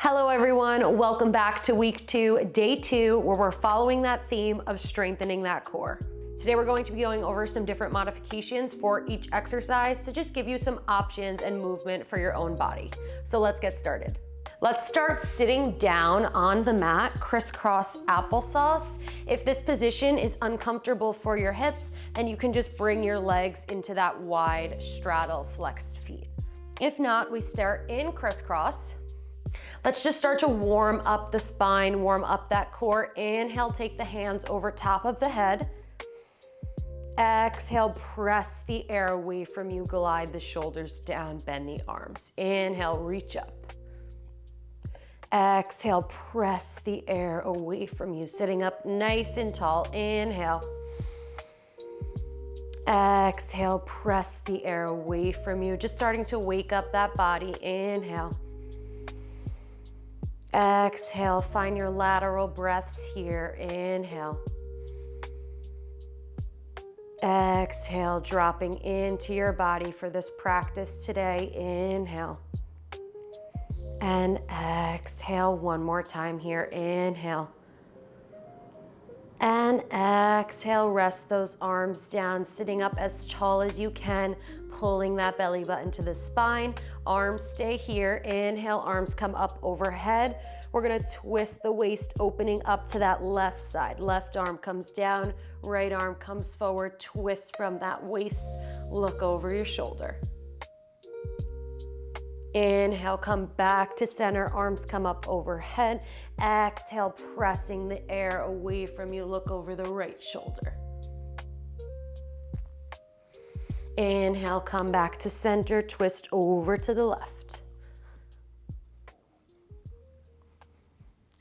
Hello everyone, welcome back to week 2, day 2, where we're following that theme of strengthening that core. Today we're going to be going over some different modifications for each exercise to just give you some options and movement for your own body. So let's get started. Let's start sitting down on the mat, crisscross applesauce. If this position is uncomfortable for your hips, and you can just bring your legs into that wide straddle flexed feet. If not, we start in crisscross. Let's just start to warm up the spine, warm up that core. Inhale, take the hands over top of the head. Exhale, press the air away from you, glide the shoulders down, bend the arms. Inhale, reach up. Exhale, press the air away from you, sitting up nice and tall. Inhale. Exhale, press the air away from you, just starting to wake up that body. Inhale. Exhale, find your lateral breaths here. Inhale. Exhale, dropping into your body for this practice today. Inhale. And exhale one more time here. Inhale. And exhale, rest those arms down, sitting up as tall as you can, pulling that belly button to the spine. Arms stay here. Inhale, arms come up overhead. We're gonna twist the waist, opening up to that left side. Left arm comes down, right arm comes forward. Twist from that waist, look over your shoulder. Inhale, come back to center, arms come up overhead. Exhale, pressing the air away from you, look over the right shoulder. Inhale, come back to center, twist over to the left.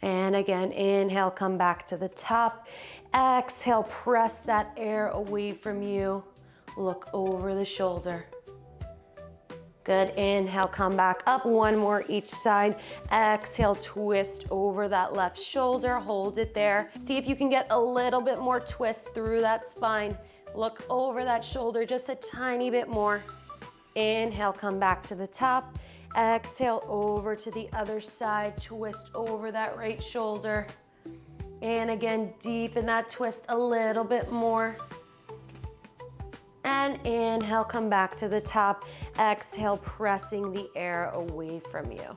And again, inhale, come back to the top. Exhale, press that air away from you, look over the shoulder. Good, inhale, come back up, one more each side. Exhale, twist over that left shoulder, hold it there. See if you can get a little bit more twist through that spine. Look over that shoulder just a tiny bit more. Inhale, come back to the top. Exhale, over to the other side, twist over that right shoulder. And again, deepen that twist a little bit more. And inhale, come back to the top. Exhale, pressing the air away from you.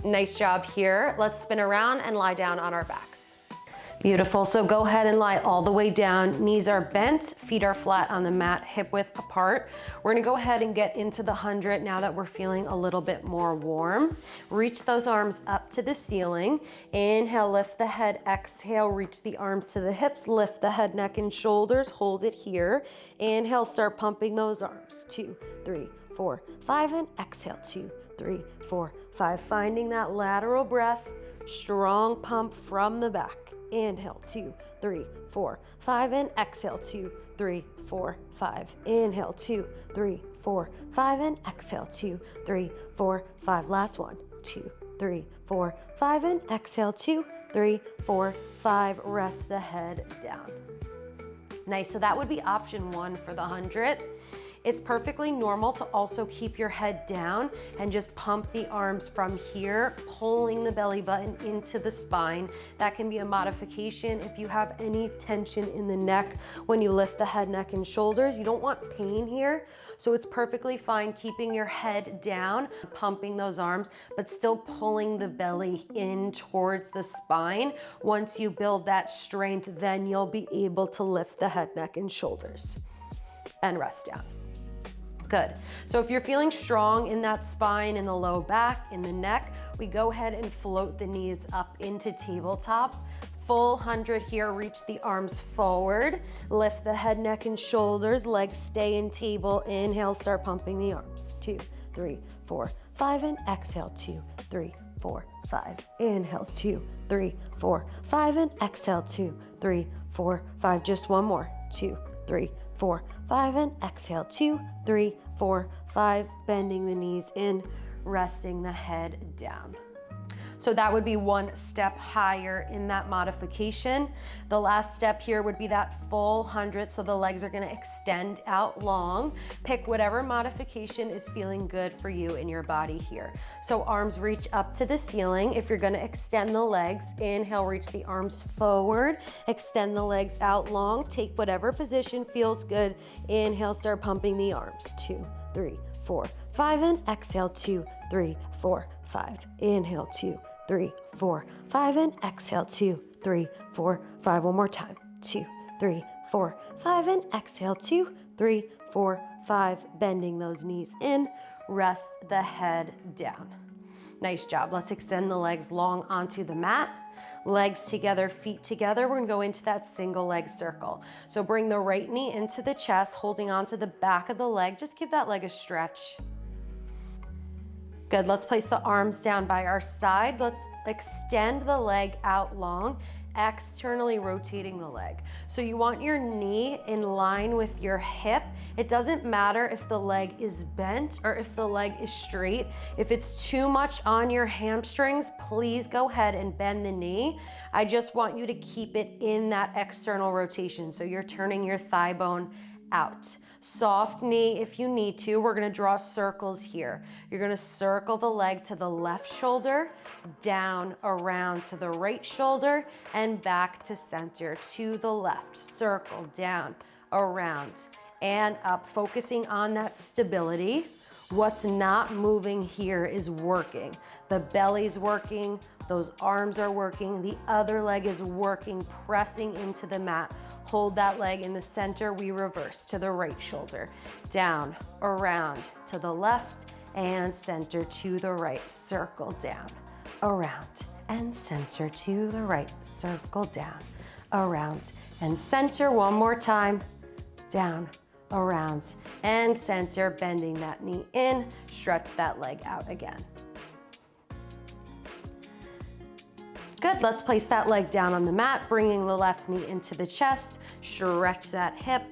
Nice job here. Let's spin around and lie down on our backs. Beautiful, so go ahead and lie all the way down. Knees are bent, feet are flat on the mat, hip width apart. We're gonna go ahead and get into the 100 now that we're feeling a little bit more warm. Reach those arms up to the ceiling. Inhale, lift the head, exhale, reach the arms to the hips, lift the head, neck, and shoulders, hold it here. Inhale, start pumping those arms. 2, 3, 4, 5, and exhale, 2, 3, 4, 5. Finding that lateral breath, strong pump from the back. Inhale, 2, 3, 4, 5, and exhale, 2, 3, 4, 5. Inhale, 2, 3, 4, 5, and exhale, 2, 3, 4, 5. Last one, 2, 3, 4, 5, and exhale, 2, 3, 4, 5. Rest the head down. Nice, so that would be option 1 for the 100. It's perfectly normal to also keep your head down and just pump the arms from here, pulling the belly button into the spine. That can be a modification if you have any tension in the neck when you lift the head, neck, and shoulders. You don't want pain here, so it's perfectly fine keeping your head down, pumping those arms, but still pulling the belly in towards the spine. Once you build that strength, then you'll be able to lift the head, neck, and shoulders and rest down. Good. So if you're feeling strong in that spine, in the low back, in the neck, we go ahead and float the knees up into tabletop. Full 100 here, reach the arms forward, lift the head, neck, and shoulders, legs stay in table. Inhale, start pumping the arms. 2, 3, 4, 5, and exhale, 2, 3, 4, 5. Inhale, 2, 3, 4, 5, and exhale, 2, 3, 4, 5. Just one more. 2, 3, 4, 5, and exhale, 2, 3, 4, 5, bending the knees in, resting the head down. So that would be one step higher in that modification. The last step here would be that full 100, so the legs are gonna extend out long. Pick whatever modification is feeling good for you in your body here. So arms reach up to the ceiling. If you're gonna extend the legs, inhale, reach the arms forward, extend the legs out long, take whatever position feels good. Inhale, start pumping the arms. 2, 3, 4, 5, and exhale, 2, 3, 4, 5. Inhale, 2, 3, 4, 5, and exhale, 2, 3, 4, 5. One more time. 2, 3, 4, 5, and exhale, 2, 3, 4, 5. Bending those knees in, rest the head down. Nice job. Let's extend the legs long onto the mat. Legs together, feet together. We're gonna go into that single leg circle. So bring the right knee into the chest, holding onto the back of the leg. Just give that leg a stretch. Good, let's place the arms down by our side. Let's extend the leg out long, externally rotating the leg. So you want your knee in line with your hip. It doesn't matter if the leg is bent or if the leg is straight. If it's too much on your hamstrings, please go ahead and bend the knee. I just want you to keep it in that external rotation. So you're turning your thigh bone out. Soft knee if you need to. We're gonna draw circles here. You're gonna circle the leg to the left shoulder, down, around to the right shoulder, and back to center, to the left. Circle, down, around, and up, focusing on that stability. What's not moving here is working. The belly's working, those arms are working, the other leg is working, pressing into the mat. Hold that leg in the center, we reverse to the right shoulder, down, around, to the left, and center to the right. Circle down, around, and center to the right. Circle down, around, and center. One more time, down, around, and center, bending that knee in, stretch that leg out again. Good, let's place that leg down on the mat, bringing the left knee into the chest, stretch that hip.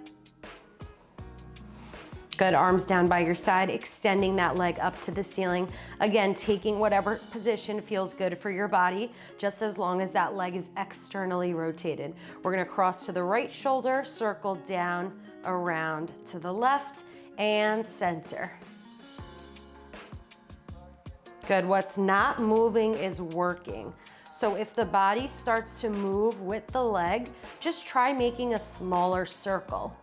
Good, arms down by your side, extending that leg up to the ceiling. Again, taking whatever position feels good for your body, just as long as that leg is externally rotated. We're gonna cross to the right shoulder, circle down, around to the left, and center. Good, what's not moving is working. So if the body starts to move with the leg, just try making a smaller circle.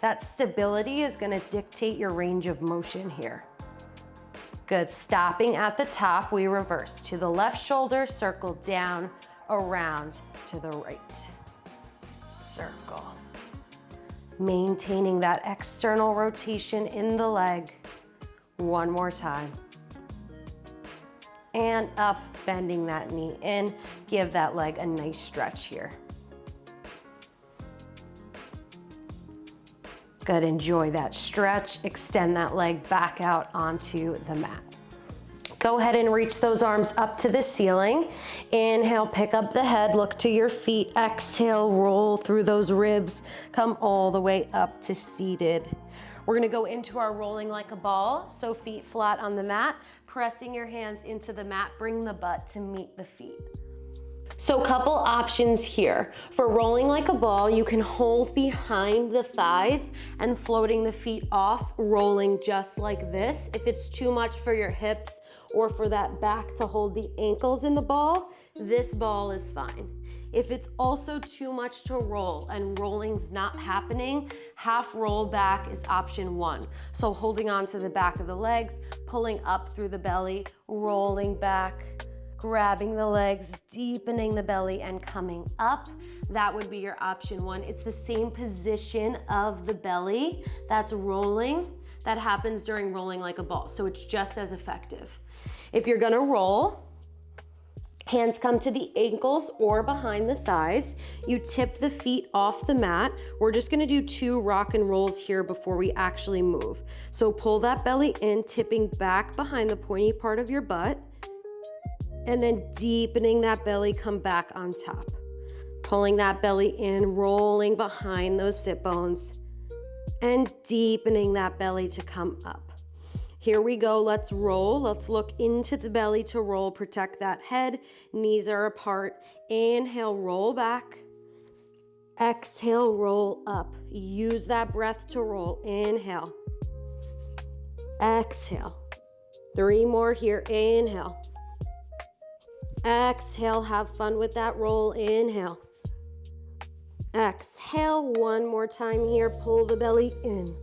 That stability is gonna dictate your range of motion here. Good, stopping at the top, we reverse to the left shoulder, circle down, around to the right. Circle. Maintaining that external rotation in the leg. One more time. And up, bending that knee in. Give that leg a nice stretch here. Good, enjoy that stretch. Extend that leg back out onto the mat. Go ahead and reach those arms up to the ceiling. Inhale, pick up the head, look to your feet. Exhale, roll through those ribs. Come all the way up to seated. We're gonna go into our rolling like a ball, so feet flat on the mat, pressing your hands into the mat, bring the butt to meet the feet. So couple options here. For rolling like a ball, you can hold behind the thighs and floating the feet off, rolling just like this. If it's too much for your hips or for that back to hold the ankles in the ball, this ball is fine. If it's also too much to roll and rolling's not happening, half roll back is option one. So holding on to the back of the legs, pulling up through the belly, rolling back, grabbing the legs, deepening the belly and coming up. That would be your option one. It's the same position of the belly that's rolling that happens during rolling like a ball. So it's just as effective. If you're gonna roll, hands come to the ankles or behind the thighs. You tip the feet off the mat. We're just gonna do 2 rock and rolls here before we actually move. So pull that belly in, tipping back behind the pointy part of your butt, and then deepening that belly, come back on top. Pulling that belly in, rolling behind those sit bones, and deepening that belly to come up. Here we go, let's roll. Let's look into the belly to roll, protect that head. Knees are apart. Inhale, roll back. Exhale, roll up. Use that breath to roll. Inhale. Exhale. 3 more here. Inhale. Exhale, have fun with that roll. Inhale. Exhale, 1 more time here. Pull the belly in.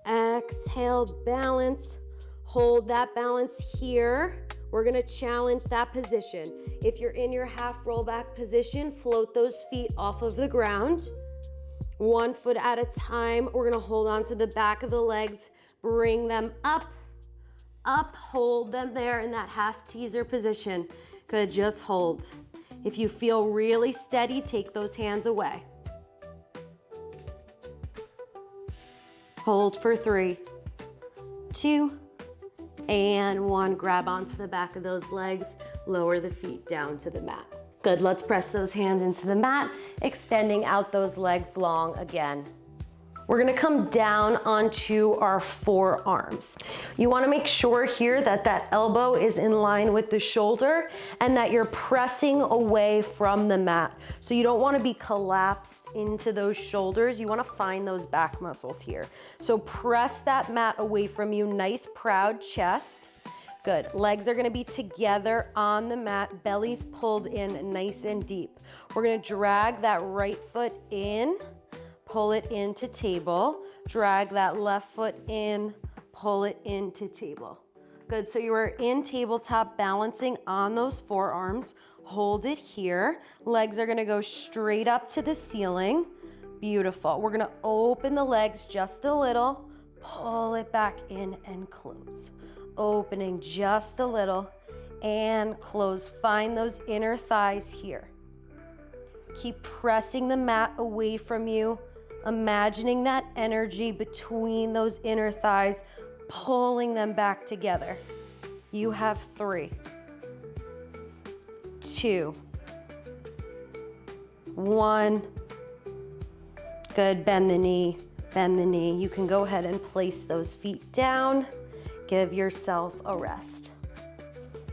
Exhale, balance. Hold that balance here. We're gonna challenge that position. If you're in your half roll back position, float those feet off of the ground. 1 foot at a time. We're gonna hold on to the back of the legs, bring them up, hold them there in that half teaser position. Good, just hold. If you feel really steady, take those hands away. Hold for 3, 2, and 1. Grab onto the back of those legs, lower the feet down to the mat. Good, let's press those hands into the mat, extending out those legs long again. We're gonna come down onto our forearms. You wanna make sure here that that elbow is in line with the shoulder and that you're pressing away from the mat. So you don't wanna be collapsed into those shoulders. You wanna find those back muscles here. So press that mat away from you. Nice, proud chest. Good, legs are gonna be together on the mat, belly's pulled in nice and deep. We're gonna drag that right foot in, pull it into table, drag that left foot in, pull it into table. Good, so you are in tabletop, balancing on those forearms. Hold it here. Legs are gonna go straight up to the ceiling. Beautiful. We're gonna open the legs just a little, pull it back in and close. Opening just a little and close. Find those inner thighs here. Keep pressing the mat away from you. Imagining that energy between those inner thighs, pulling them back together. You have 3, 2, 1. Good, bend the knee, bend the knee. You can go ahead and place those feet down. Give yourself a rest.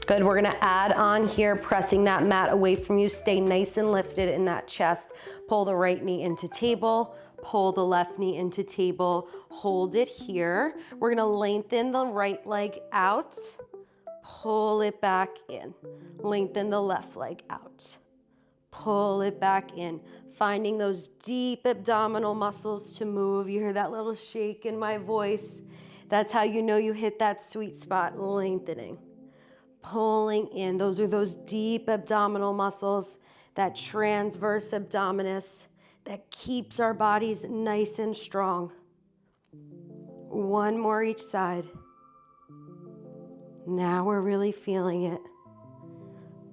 Good, we're gonna add on here, pressing that mat away from you. Stay nice and lifted in that chest. Pull the right knee into table. Pull the left knee into table, hold it here. We're gonna lengthen the right leg out, pull it back in. Lengthen the left leg out, pull it back in. Finding those deep abdominal muscles to move. You hear that little shake in my voice. That's how you know you hit that sweet spot, lengthening. Pulling in, those are those deep abdominal muscles, that transverse abdominis, that keeps our bodies nice and strong. 1 more each side. Now we're really feeling it.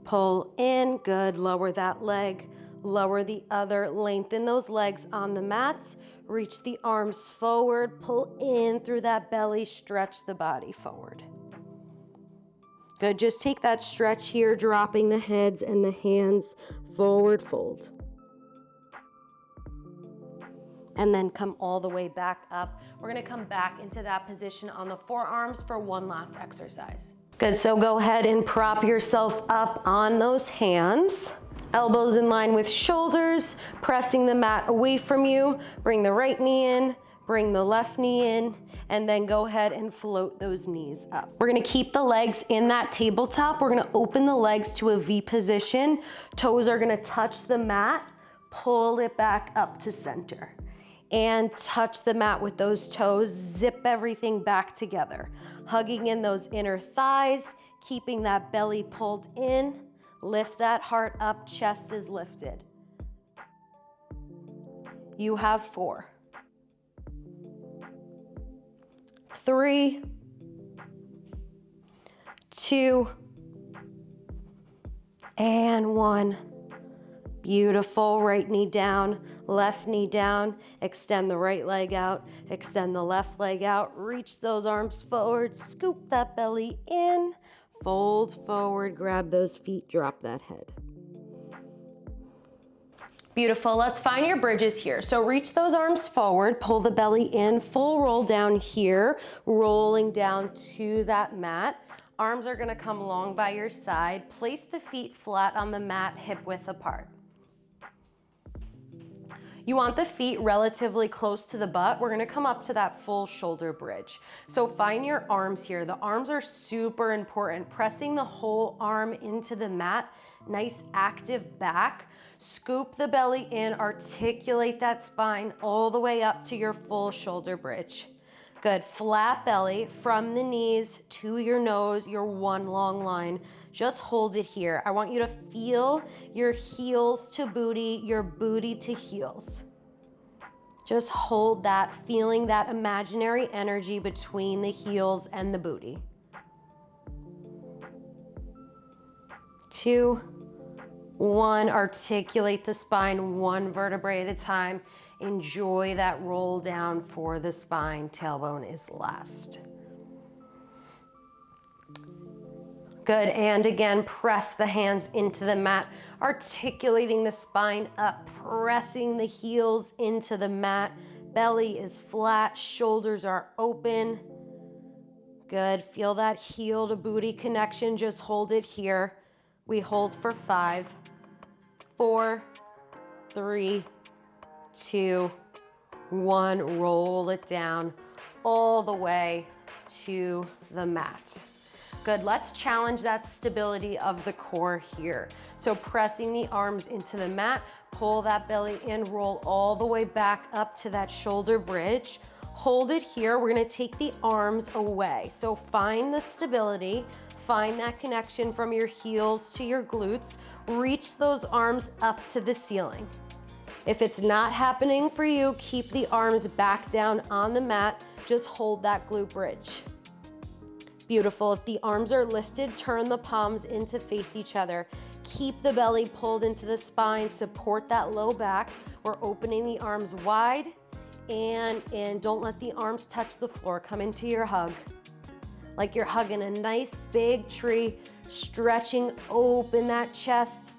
Pull in, good, lower that leg, lower the other, lengthen those legs on the mat, reach the arms forward, pull in through that belly, stretch the body forward. Good, just take that stretch here, dropping the heads and the hands, forward fold. And then come all the way back up. We're gonna come back into that position on the forearms for 1 last exercise. Good, so go ahead and prop yourself up on those hands. Elbows in line with shoulders, pressing the mat away from you. Bring the right knee in, bring the left knee in, and then go ahead and float those knees up. We're gonna keep the legs in that tabletop. We're gonna open the legs to a V position. Toes are gonna touch the mat, pull it back up to center. And touch the mat with those toes, zip everything back together. Hugging in those inner thighs, keeping that belly pulled in. Lift that heart up, chest is lifted. You have 4, 3, 2, and 1. Beautiful, right knee down, left knee down, extend the right leg out, extend the left leg out, reach those arms forward, scoop that belly in, fold forward, grab those feet, drop that head. Beautiful, let's find your bridges here. So reach those arms forward, pull the belly in, full roll down here, rolling down to that mat. Arms are gonna come long by your side. Place the feet flat on the mat, hip width apart. You want the feet relatively close to the butt. We're gonna come up to that full shoulder bridge. So find your arms here. The arms are super important. Pressing the whole arm into the mat, nice active back. Scoop the belly in, articulate that spine all the way up to your full shoulder bridge. Good, flat belly from the knees to your nose, your one long line. Just hold it here. I want you to feel your heels to booty, your booty to heels. Just hold that, feeling that imaginary energy between the heels and the booty. 2, 1, articulate the spine one vertebrae at a time. Enjoy that roll down for the spine. Tailbone is last. Good, and again, press the hands into the mat, articulating the spine up, pressing the heels into the mat. Belly is flat, shoulders are open. Good, feel that heel to booty connection. Just hold it here. We hold for 5, 4, 3, 2, 1. Roll it down all the way to the mat. Good, let's challenge that stability of the core here. So pressing the arms into the mat, pull that belly in, roll all the way back up to that shoulder bridge. Hold it here, we're gonna take the arms away. So find the stability, find that connection from your heels to your glutes, reach those arms up to the ceiling. If it's not happening for you, keep the arms back down on the mat, just hold that glute bridge. Beautiful, if the arms are lifted, turn the palms in to face each other. Keep the belly pulled into the spine, support that low back. We're opening the arms wide and in. Don't let the arms touch the floor. Come into your hug. Like you're hugging a nice big tree, stretching open that chest,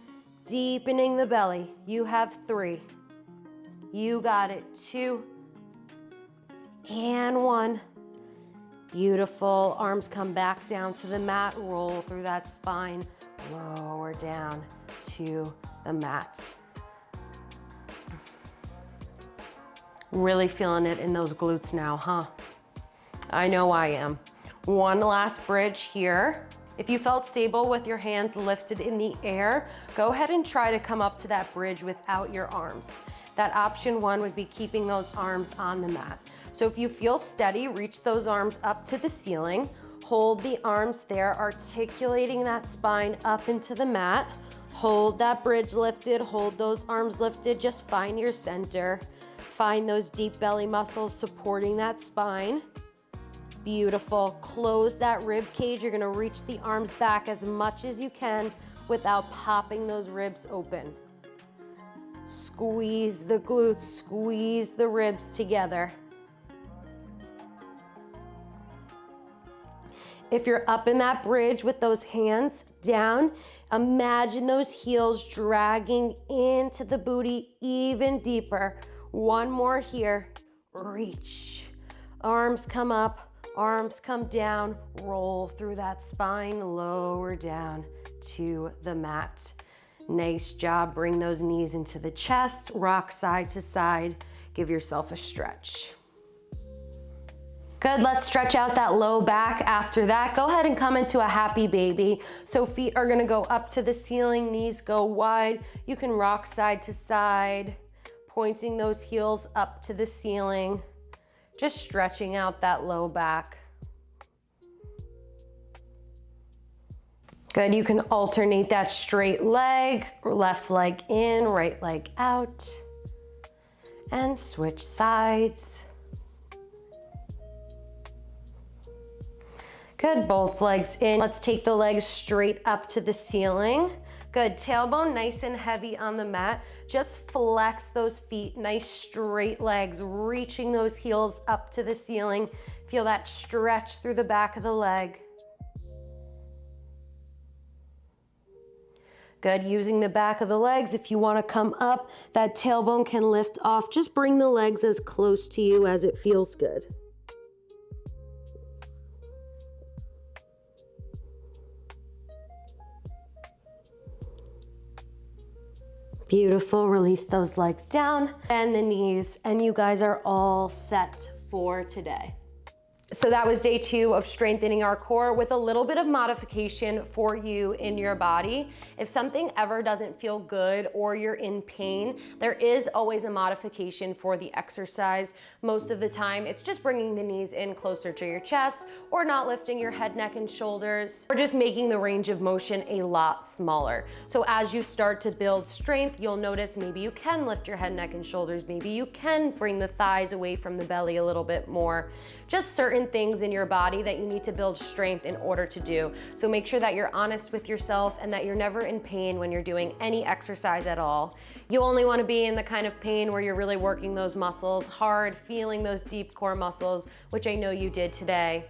deepening the belly. You have 3. You got it. 2 and 1. Beautiful, arms come back down to the mat, roll through that spine, lower down to the mat. Really feeling it in those glutes now, huh? I know I am. One last bridge here. If you felt stable with your hands lifted in the air, go ahead and try to come up to that bridge without your arms. That option 1 would be keeping those arms on the mat. So if you feel steady, reach those arms up to the ceiling. Hold the arms there, articulating that spine up into the mat. Hold that bridge lifted, hold those arms lifted. Just find your center. Find those deep belly muscles supporting that spine. Beautiful. Close that rib cage. You're gonna reach the arms back as much as you can without popping those ribs open. Squeeze the glutes, squeeze the ribs together. If you're up in that bridge with those hands down, imagine those heels dragging into the booty even deeper. One more here. Reach. Arms come up, arms come down. Roll through that spine, lower down to the mat. Nice job. Bring those knees into the chest, rock side to side. Give yourself a stretch. Good, let's stretch out that low back. After that, go ahead and come into a happy baby. So feet are gonna go up to the ceiling, knees go wide. You can rock side to side, pointing those heels up to the ceiling, just stretching out that low back. Good, you can alternate that straight leg, left leg in, right leg out, and switch sides. Good, both legs in. Let's take the legs straight up to the ceiling. Good, tailbone nice and heavy on the mat. Just flex those feet, nice straight legs, reaching those heels up to the ceiling. Feel that stretch through the back of the leg. Good, using the back of the legs. If you wanna come up, that tailbone can lift off. Just bring the legs as close to you as it feels good. Beautiful, release those legs down, bend the knees, and you guys are all set for today. So that was day 2 of strengthening our core with a little bit of modification for you in your body. If something ever doesn't feel good or you're in pain, there is always a modification for the exercise. Most of the time, it's just bringing the knees in closer to your chest or not lifting your head, neck, and shoulders, or just making the range of motion a lot smaller. So as you start to build strength, you'll notice maybe you can lift your head, neck, and shoulders. Maybe you can bring the thighs away from the belly a little bit more. Just certain things in your body that you need to build strength in order to do. So make sure that you're honest with yourself and that you're never in pain when you're doing any exercise at all. You only want to be in the kind of pain where you're really working those muscles hard, feeling those deep core muscles, which I know you did today.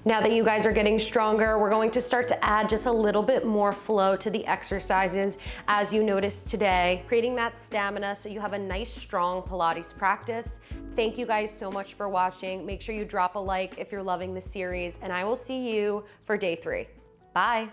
Now that you guys are getting stronger, we're going to start to add just a little bit more flow to the exercises as you noticed today, creating that stamina so you have a nice, strong Pilates practice. Thank you guys so much for watching. Make sure you drop a like if you're loving the series, and I will see you for day 3. Bye.